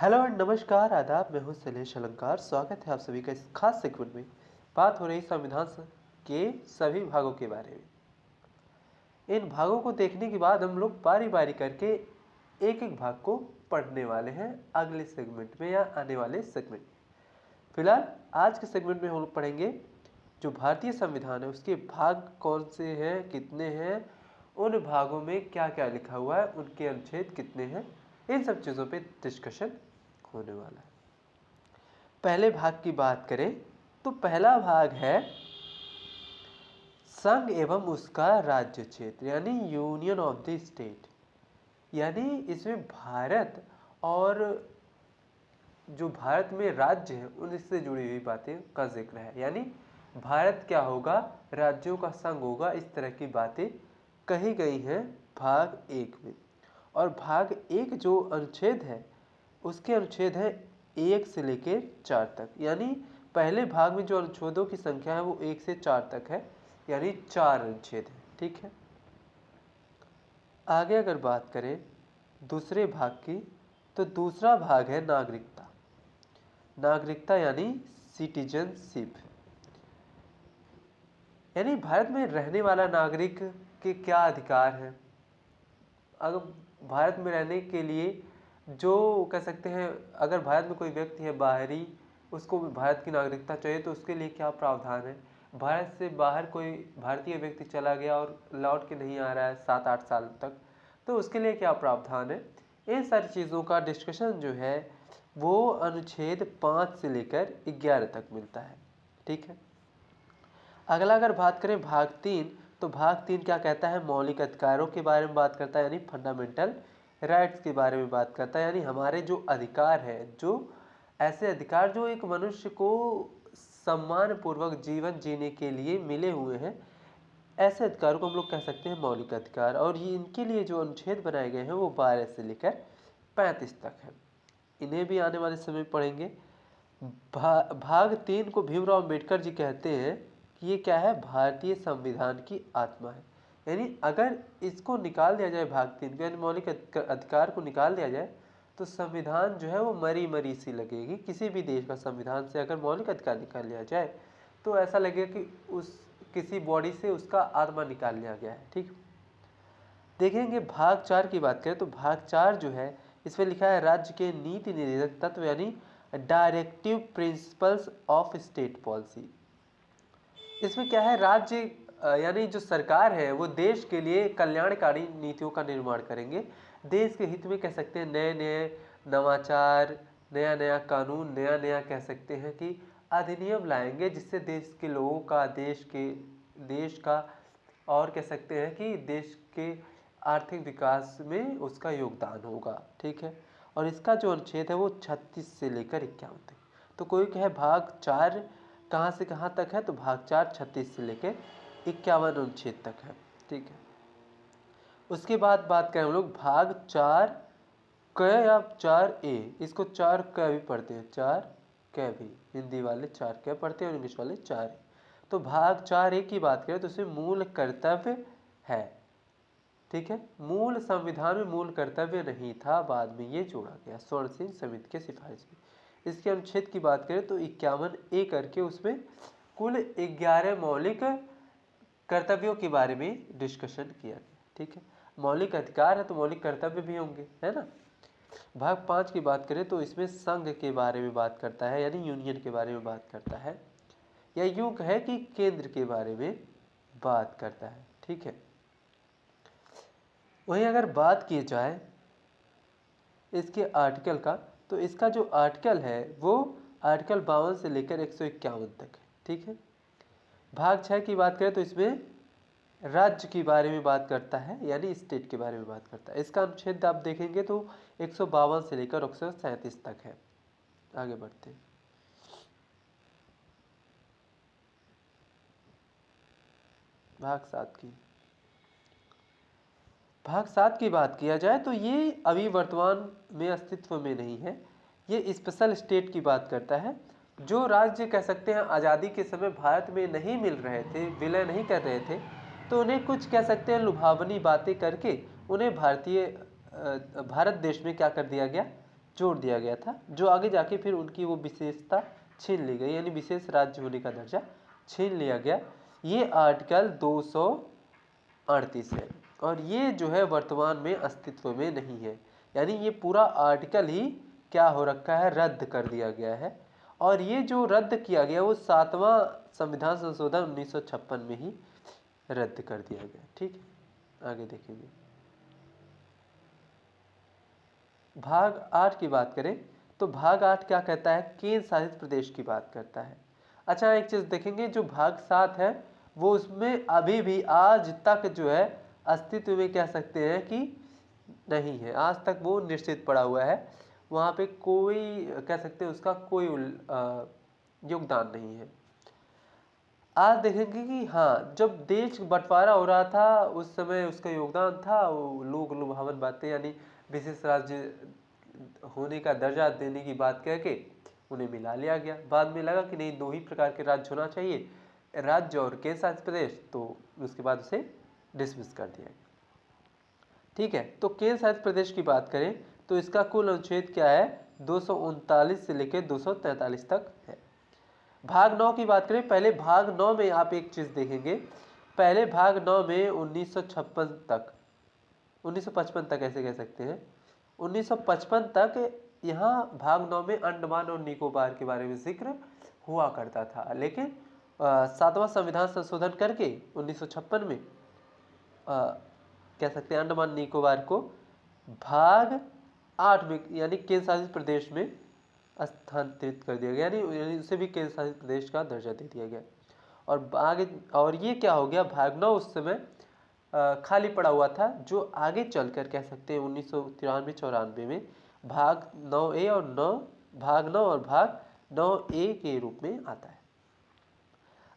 Hello and नमस्कार आदाब। मैं हूं शैलेश अलंकार। स्वागत है आप सभी का इस खास सेगमेंट में। बात हो रही संविधान के सभी भागों के बारे में। इन भागों को देखने के बाद हम लोग बारी बारी करके एक एक भाग को पढ़ने वाले हैं अगले सेगमेंट में या आने वाले सेगमेंट में। फिलहाल आज के सेगमेंट में हम लोग पढ़ेंगे जो भारतीय संविधान है उसके भाग कौन से हैं, कितने हैं, उन भागों में क्या क्या लिखा हुआ है, उनके अनुच्छेद कितने हैं, इन सब चीज़ों पे डिस्कशन होने वाला है। पहले भाग की बात करें तो पहला भाग है संघ एवं उसका राज्य क्षेत्र यानी यूनियन ऑफ द स्टेट। यानी इसमें भारत और जो भारत में राज्य है उनसे जुड़ी हुई बातें का जिक्र है। यानी भारत क्या होगा, राज्यों का संघ होगा, इस तरह की बातें कही गई हैं भाग एक में। और भाग एक जो अनुच्छेद है उसके अनुच्छेद है 1 से लेकर 4 तक। यानी पहले भाग में जो अनुच्छेदों की संख्या है वो 1 से 4 तक है, यानी 4 अनुच्छेद है। ठीक है। आगे अगर बात करें दूसरे भाग की तो दूसरा भाग है नागरिकता। नागरिकता यानी सिटीजनशिप। यानी भारत में रहने वाला नागरिक के क्या अधिकार हैं। अगर भारत में रहने के लिए जो कह सकते हैं, अगर भारत में कोई व्यक्ति है बाहरी, उसको भारत की नागरिकता चाहिए तो उसके लिए क्या प्रावधान है। भारत से बाहर कोई भारतीय व्यक्ति चला गया और लौट के नहीं आ रहा है 7-8 साल तक, तो उसके लिए क्या प्रावधान है। इन सारी चीज़ों का डिस्कशन जो है वो अनुच्छेद 5 से लेकर 11 तक मिलता है। ठीक है। अगला अगर बात करें भाग 3 तो भाग 3 क्या कहता है, मौलिक अधिकारों के बारे में बात करता है, यानी फंडामेंटल राइट्स के बारे में बात करता है। यानी हमारे जो अधिकार है, जो ऐसे अधिकार जो एक मनुष्य को सम्मान पूर्वक जीवन जीने के लिए मिले हुए हैं, ऐसे अधिकारों को हम लोग कह सकते हैं मौलिक अधिकार। और ये इनके लिए जो अनुच्छेद बनाए गए हैं वो 12 से लेकर 35 तक है। इन्हें भी आने वाले समय में पढ़ेंगे। भाग 3 को भीमराव अम्बेडकर जी कहते हैं कि ये क्या है, भारतीय संविधान की आत्मा है। यानी अगर इसको निकाल दिया जाए भाग 3 को, यानी मौलिक अधिकार को निकाल दिया जाए तो संविधान जो है वो मरी मरी सी लगेगी। किसी भी देश का संविधान से अगर मौलिक अधिकार निकाल लिया जाए तो ऐसा लगेगा कि उस किसी बॉडी से उसका आत्मा निकाल लिया गया है। ठीक। देखेंगे भाग 4 की बात करें तो भाग 4 जो है इसमें लिखा है राज्य के नीति निर्देशक तत्व यानी directive principles of state policy. इसमें क्या है, राज्य यानी जो सरकार है वो देश के लिए कल्याणकारी नीतियों का निर्माण करेंगे। देश के हित में कह सकते हैं नए नए नवाचार, नया नया कानून, नया नया कह सकते हैं कि अधिनियम लाएंगे जिससे देश के लोगों का, देश का और कह सकते हैं कि देश के आर्थिक विकास में उसका योगदान होगा। ठीक है। और इसका जो अनुच्छेद है वो 36 से लेकर 51 तक। तो कोई कहे भाग 4 कहाँ से कहाँ तक है, तो भाग 4 36 से लेकर 51 अनुच्छेद तक है। ठीक है। उसके बाद बात करें हम लोग भाग 4 क या 4A। इसको 4 क भी पढ़ते हैं, 4 क भी, हिंदी वाले 4 क पढ़ते हैं और इंग्लिश वाले 4A। तो भाग 4A की बात करें तो इसमें मूल कर्तव्य है। ठीक है। मूल संविधान में मूल कर्तव्य नहीं था, बाद में ये जोड़ा गया स्वर्ण सिंह समिति के सिफारिश में। इसके अनुच्छेद की बात करें तो 51A करके उसमें कुल 11 मौलिक कर्तव्यों के बारे में डिस्कशन किया गया। ठीक है। मौलिक अधिकार है तो मौलिक कर्तव्य भी होंगे, है ना। भाग 5 की बात करें तो इसमें संघ के बारे में बात करता है, यानी यूनियन के बारे में बात करता है, या यूं कहे कि केंद्र के बारे में बात करता है। ठीक है। वहीं अगर बात की जाए इसके आर्टिकल का तो इसका जो आर्टिकल है वो आर्टिकल 52 से लेकर 151 तक है। ठीक है। भाग 6 की बात करें तो इसमें राज्य के बारे में बात करता है, यानी स्टेट के बारे में बात करता है। इसका अनुच्छेद आप देखेंगे तो 152 से लेकर 137 तक है। आगे बढ़ते हैं। भाग 7 की बात किया जाए तो ये अभी वर्तमान में अस्तित्व में नहीं है। ये स्पेशल स्टेट की बात करता है। जो राज्य कह सकते हैं आज़ादी के समय भारत में नहीं मिल रहे थे, विलय नहीं कर रहे थे, तो उन्हें कुछ कह सकते हैं लुभावनी बातें करके उन्हें भारत देश में क्या कर दिया गया, जोड़ दिया गया था, जो आगे जाके फिर उनकी वो विशेषता छीन ली गई, यानी विशेष राज्य होने का दर्जा छीन लिया गया। ये आर्टिकल 238 है और ये जो है वर्तमान में अस्तित्व में नहीं है, यानी ये पूरा आर्टिकल ही क्या हो रखा है, रद्द कर दिया गया है। और ये जो रद्द किया गया वो 7वां संविधान संशोधन 1956 में ही रद्द कर दिया गया। ठीक है, आगे देखेंगे। भाग 8 की बात करें तो भाग 8 क्या कहता है, केंद्र शासित प्रदेश की बात करता है। अच्छा, एक चीज देखेंगे, जो भाग 7 है वो उसमें अभी भी आज तक जो है अस्तित्व में कह सकते हैं कि नहीं है, आज तक वो निश्चित पड़ा हुआ है, वहाँ पे कोई कह सकते हैं उसका कोई योगदान नहीं है। आज देखेंगे कि हाँ, जब देश बंटवारा हो रहा था उस समय उसका योगदान था, वो लोक लुभावन बातें यानी विशेष राज्य होने का दर्जा देने की बात कह के उन्हें मिला लिया गया। बाद में लगा कि नहीं, दो ही प्रकार के राज्य होना चाहिए, राज्य और केंद्र शासित प्रदेश, तो उसके बाद उसे डिसमिस कर दिया गया। ठीक है, तो केंद्र शासित प्रदेश की बात करें तो इसका कुल अनुच्छेद क्या है, 239 से लेकर 243 तक है। भाग 9 की बात करें, पहले भाग 9 में आप एक चीज देखेंगे, पहले भाग 9 में 1956 तक, 1955 तक ऐसे कह सकते हैं, 1955 तक यहाँ भाग 9 में अंडमान और निकोबार के बारे में जिक्र हुआ करता था, लेकिन 7वां संविधान संशोधन करके 1956 में कह सकते हैं अंडमान निकोबार को भाग 8 में यानी केंद्र शासित प्रदेश में स्थानांतरित कर दिया गया, यानी उसे भी केंद्र शासित प्रदेश का दर्जा दे दिया गया। और आगे, और ये क्या हो गया, भाग 9 उस समय खाली पड़ा हुआ था, जो आगे चलकर कह सकते हैं 1993-94 में भाग 9A और भाग 9 और भाग 9A के रूप में आता है।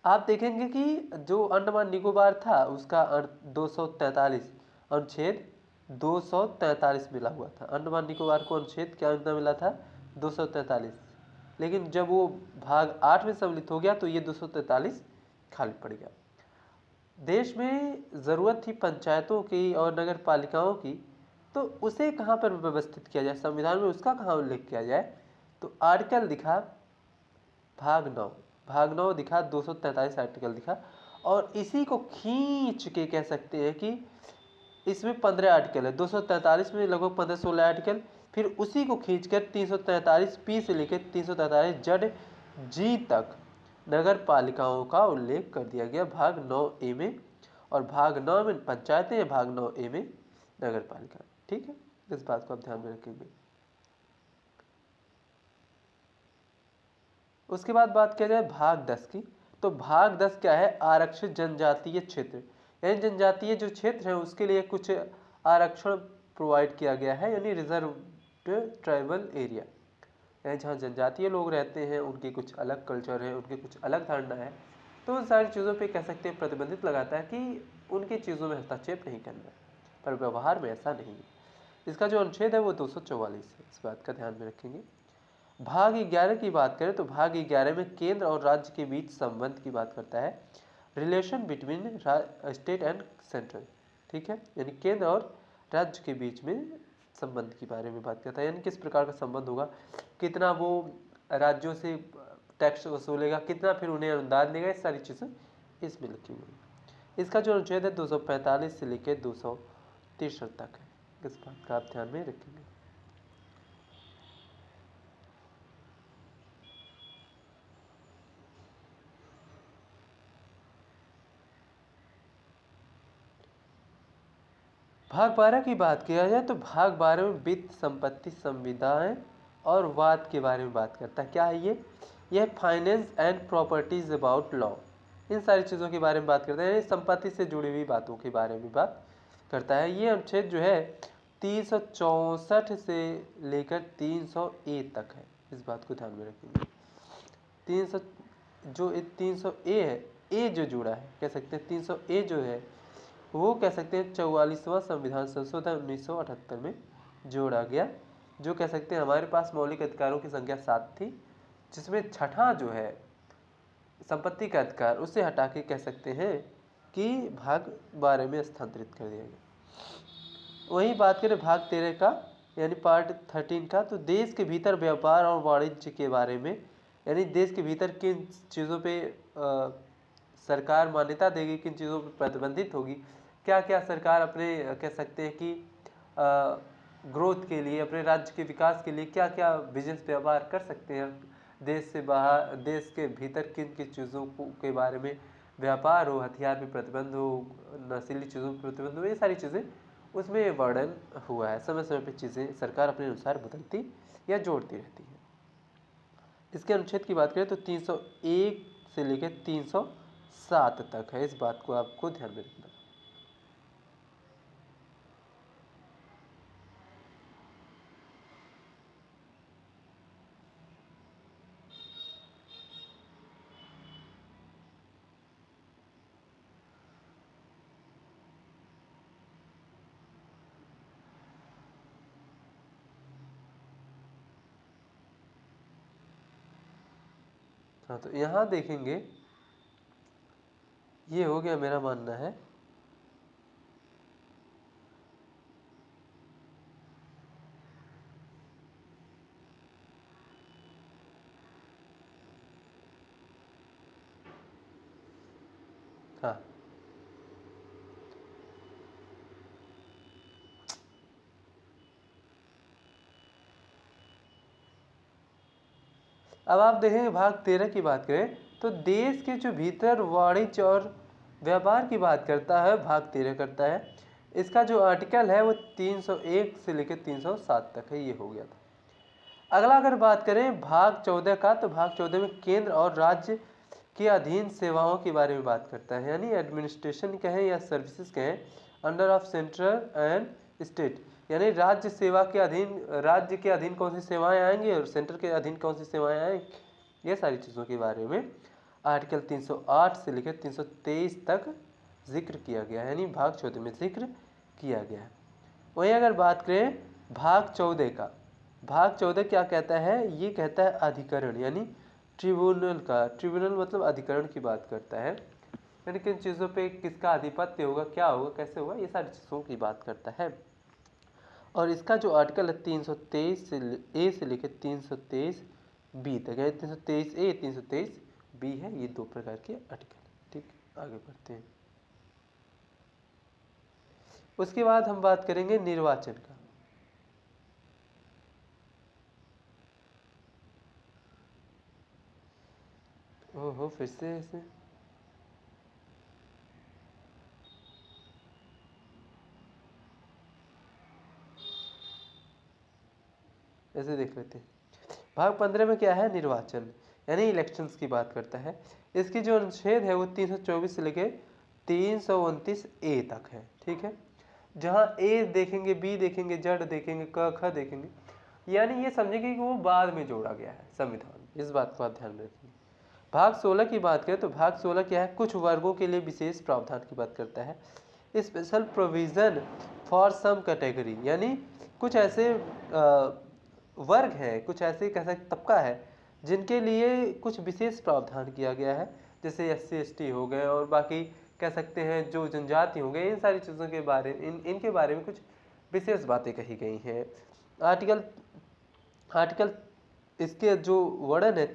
आप देखेंगे कि जो अंडमान निकोबार था उसका 243 अनुच्छेद 243 मिला हुआ था, अंडमान निकोबार को अनुच्छेद क्या मिला था, 243, लेकिन जब वो भाग 8 में सम्मिलित हो गया तो ये 243 खाली पड़ गया। देश में ज़रूरत थी पंचायतों की और नगर पालिकाओं की, तो उसे कहाँ पर व्यवस्थित किया जाए, संविधान में उसका कहाँ उल्लेख किया जाए, तो आर्टिकल दिखा भाग 9 दिखा, 243 आर्टिकल दिखा, और इसी को खींच के कह सकते हैं कि इसमें 15 आर्टिकल है, 243 में लगभग 15-16 आर्टिकल, फिर उसी को खींचकर 343 से लेकर 343 जी तक नगर पालिकाओं का उल्लेख कर दिया गया भाग 9A में, और भाग 9 में पंचायतें हैं, भाग 9A में नगर पालिका। ठीक है, इस बात को आप ध्यान में रखेंगे। उसके बाद बात किया जाए भाग 10 की, तो भाग 10 क्या है, आरक्षित जनजातीय क्षेत्र, यानी जनजातीय जो क्षेत्र है उसके लिए कुछ आरक्षण प्रोवाइड किया गया है, यानी रिजर्व्ड ट्राइबल एरिया, यानी जहाँ जनजातीय लोग रहते हैं, उनकी कुछ अलग कल्चर है, उनकी कुछ अलग धारणा है, तो उन सारी चीज़ों पे कह सकते हैं प्रतिबंधित लगाता है कि उनकी चीज़ों में हस्तक्षेप नहीं करना है, पर व्यवहार में ऐसा नहीं है। इसका जो अनुच्छेद है वो 244 है, इस बात का ध्यान में रखेंगे। भाग 11 की बात करें तो भाग 11 में केंद्र और राज्य के बीच संबंध की बात करता है, relation between state and central. ठीक है, यानी केंद्र और राज्य के बीच में संबंध के बारे में बात करता है, यानी किस प्रकार का संबंध होगा, कितना वो राज्यों से टैक्स वसूलेगा, कितना फिर उन्हें अनुदान देगा, ये सारी चीज़ें इसमें लिखी हुई है। इसका जो अनुच्छेद है 245 से लेकर 263 तक है, इस बात का आप ध्यान में रखेंगे। भाग 12 की बात किया जाए तो भाग 12 में वित्त, संपत्ति, संविदाएं और वाद के बारे में बात करता है। क्या है ये? यह finance and properties about law, इन सारी चीज़ों के बारे में बात करता है, यानी संपत्ति से जुड़ी हुई बातों के बारे में बात करता है। ये अनुच्छेद जो है 364 से लेकर 300A तक है, इस बात को ध्यान में रखेंगे। 300A है, ए जो जुड़ा है कह सकते हैं, 300A जो है वो कह सकते हैं 44वां संविधान संशोधन 1978 में जोड़ा गया, जो कह सकते हैं हमारे पास मौलिक अधिकारों की संख्या 7 थी, जिसमें छठा जो है संपत्ति का अधिकार, उसे हटा के कह सकते हैं कि भाग 12 में स्थानांतरित कर दिया गया। वहीं बात करें भाग 13 का, यानी पार्ट 13 का, तो देश के भीतर व्यापार और वाणिज्य के बारे में, यानी देश के भीतर किन चीज़ों पे सरकार मान्यता देगी, किन चीज़ों पर प्रतिबंधित होगी, क्या क्या सरकार अपने कह सकते हैं कि ग्रोथ के लिए, अपने राज्य के विकास के लिए क्या क्या बिजनेस व्यापार कर सकते हैं, देश से बाहर, देश के भीतर किन किन चीज़ों के बारे में व्यापार हो, हथियार पे प्रतिबंध हो, नशीली चीज़ों पर प्रतिबंध हो, ये सारी चीज़ें उसमें वर्णन हुआ है। समय समय पे चीज़ें सरकार अपने अनुसार बदलती या जोड़ती रहती है। इसके अनुच्छेद की बात करें तो 301 से लेकर 307 तक है, इस बात को आपको ध्यान में रखना। हाँ, तो यहाँ देखेंगे, ये हो गया मेरा मानना है। हाँ, अब आप देखेंगे भाग 13 की बात करें तो देश के जो भीतर वाणिज्य और व्यापार की बात करता है, भाग 13 करता है। इसका जो आर्टिकल है वो 301 से लेकर 307 तक है, ये हो गया था। अगला अगर बात करें भाग 14 का, तो भाग 14 में केंद्र और राज्य के अधीन सेवाओं के बारे में बात करता है, यानी एडमिनिस्ट्रेशन कहें या सर्विसेज कहें, under of central and state, यानी राज्य सेवा के अधीन, राज्य के अधीन कौन सी सेवाएं आएंगी और सेंटर के अधीन कौन सी सेवाएं आएंगी, ये सारी चीज़ों के बारे में आर्टिकल 308 से लेकर 323 तक जिक्र किया गया है, यानी भाग 14 में जिक्र किया गया है। वहीं अगर बात करें भाग 14 का, भाग 14 क्या कहता है, ये कहता है अधिकरण, यानी ट्रिब्यूनल का, ट्रिब्यूनल मतलब अधिकरण की बात करता है, यानी किन चीज़ों पे किसका आधिपत्य होगा, क्या होगा, कैसे होगा, ये सारी चीज़ों की बात करता है। और इसका जो आर्टिकल है 323 से ए से लेकर 323 बी तक है, 323 ए 323 बी है, ये दो प्रकार के आर्टिकल। ठीक, आगे बढ़ते हैं। उसके बाद हम बात करेंगे निर्वाचन का। ओहो, फिर से ऐसे ऐसे देख लेते हैं। भाग 15 में क्या है, निर्वाचन यानी इलेक्शंस की बात करता है। इसकी जो अनुच्छेद है वो 324 से लेके 329 ए तक है। ठीक है, जहाँ ए देखेंगे, बी देखेंगे, जड़ देखेंगे, क ख देखेंगे, यानी ये समझेंगे कि वो बाद में जोड़ा गया है संविधान में, इस बात को आप ध्यान में रखेंगे। भाग 16 की बात करें तो भाग 16 क्या है, कुछ वर्गों के लिए विशेष प्रावधान की बात करता है, special provision for some category, यानी कुछ ऐसे वर्ग हैं, कुछ ऐसे कह सकते तबका है जिनके लिए कुछ विशेष प्रावधान किया गया है, जैसे SC ST हो गए और बाकी कह सकते हैं जो जनजाति हो गए, इन सारी चीज़ों के बारे इनके बारे में कुछ विशेष बातें कही गई हैं। आर्टिकल आर्टिकल इसके जो वर्णन है,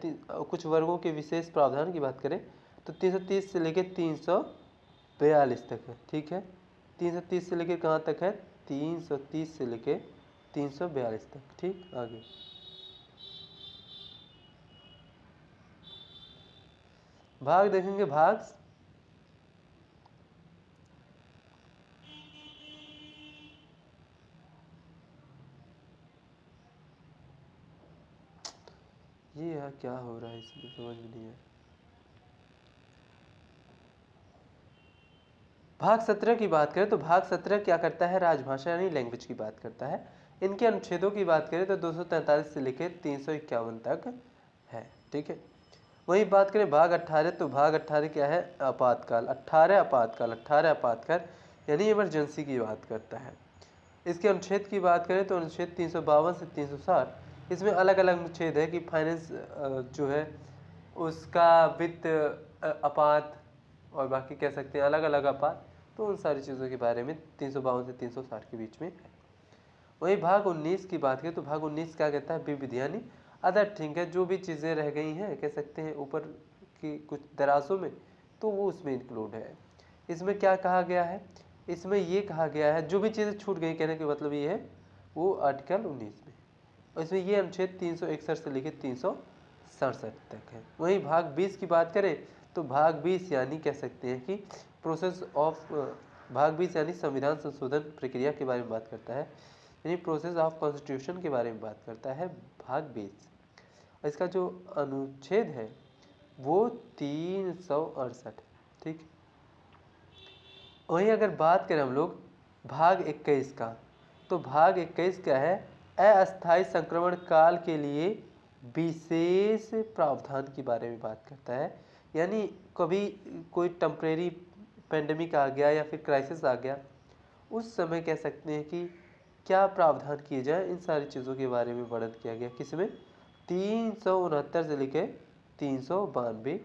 कुछ वर्गों के विशेष प्रावधान की बात करें तो 330 से लेकर 342 तक है। ठीक है, 330 से लेकर कहाँ तक है, 330 से लेकर 342 तक। ठीक, आगे भाग देखेंगे, भाग ये यार क्या हो रहा है इसमें, समझ में नहीं है। भाग 17 की बात करें तो भाग 17 क्या करता है, राजभाषा यानी लैंग्वेज की बात करता है। इनके अनुच्छेदों की बात करें तो 243 से लेकर 351 तक है। ठीक है, वहीं बात करें भाग 18 तो भाग 18 क्या है, आपातकाल, 18 आपातकाल, 18 आपातकाल यानी इमरजेंसी की बात करता है। इसके अनुच्छेद की बात करें तो अनुच्छेद 352 से 360, इसमें अलग अलग अनुच्छेद है कि फाइनेंस जो है उसका वित्त आपात और बाकी कह सकते हैं अलग अलग आपात, तो उन सारी चीज़ों के बारे में 352 से 360 के बीच में है। वही भाग 19 की बात करें तो भाग 19 क्या कहता है, विविध यानी अदर थिंग है, जो भी चीज़ें रह गई हैं कह सकते हैं ऊपर की कुछ दराजों में, तो वो उसमें इंक्लूड है। इसमें क्या कहा गया है, इसमें ये कहा गया है जो भी चीज़ें छूट गई, कहने का मतलब ये है वो आर्टिकल 19 में, और इसमें ये अनुच्छेद 361 से लेकर 367 तक है। वहीं भाग 20 की बात करें तो भाग 20 यानी कह सकते हैं कि प्रोसेस ऑफ, भाग 20 यानी संविधान संशोधन प्रक्रिया के बारे में बात करता है, यानी प्रोसेस ऑफ कॉन्स्टिट्यूशन के बारे में बात करता है भाग 20। इसका जो अनुच्छेद है वो 368, ठीक। वहीं अगर बात करें हम लोग भाग 21 का, तो भाग 21 क्या है, अस्थायी संक्रमण काल के लिए विशेष प्रावधान के बारे में बात करता है। यानी कभी कोई टेम्परेरी पेंडेमिक आ गया या फिर क्राइसिस आ गया, उस समय कह सकते हैं कि क्या प्रावधान किए जाए, इन सारी चीज़ों के बारे में वर्णन किया गया। किसमें, 369 से लेकर 392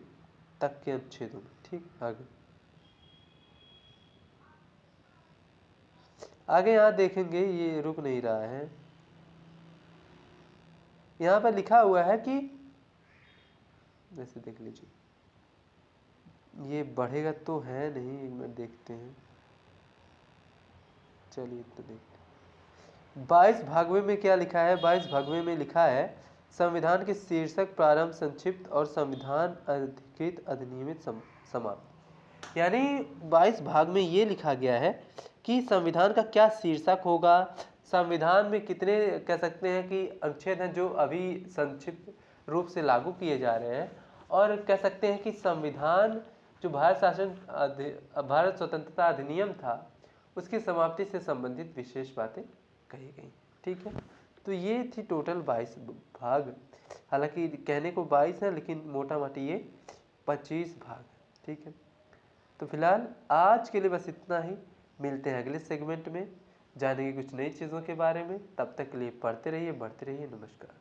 तक के अनुच्छेदों में, ठीक। आगे यहाँ देखेंगे, ये रुक नहीं रहा है, यहाँ पर लिखा हुआ है कि वैसे देख लीजिए, ये बढ़ेगा तो है नहीं, एक मिनट देखते हैं, चलिए तो देखते हैं। 22 भागवे में क्या लिखा है, 22 भागवे में लिखा है संविधान के शीर्षक प्रारंभ संक्षिप्त और संविधान अधिकृत अधिनियमित समाप्त। यानी 22 भाग में ये लिखा गया है कि संविधान का क्या शीर्षक होगा, संविधान में कितने कह सकते हैं कि अनुच्छेद हैं जो अभी संक्षिप्त रूप से लागू किए जा रहे हैं, और कह सकते हैं कि संविधान जो भारत स्वतंत्रता अधिनियम था उसकी समाप्ति से संबंधित विशेष बातें कही गई, ठीक है। तो ये थी टोटल 22 भाग, हालांकि कहने को 22 है लेकिन मोटा मोटी ये 25 भाग, ठीक है। तो फिलहाल आज के लिए बस इतना ही, मिलते हैं अगले सेगमेंट में, जानेंगे कुछ नई चीज़ों के बारे में। तब तक के लिए पढ़ते रहिए, बढ़ते रहिए, नमस्कार।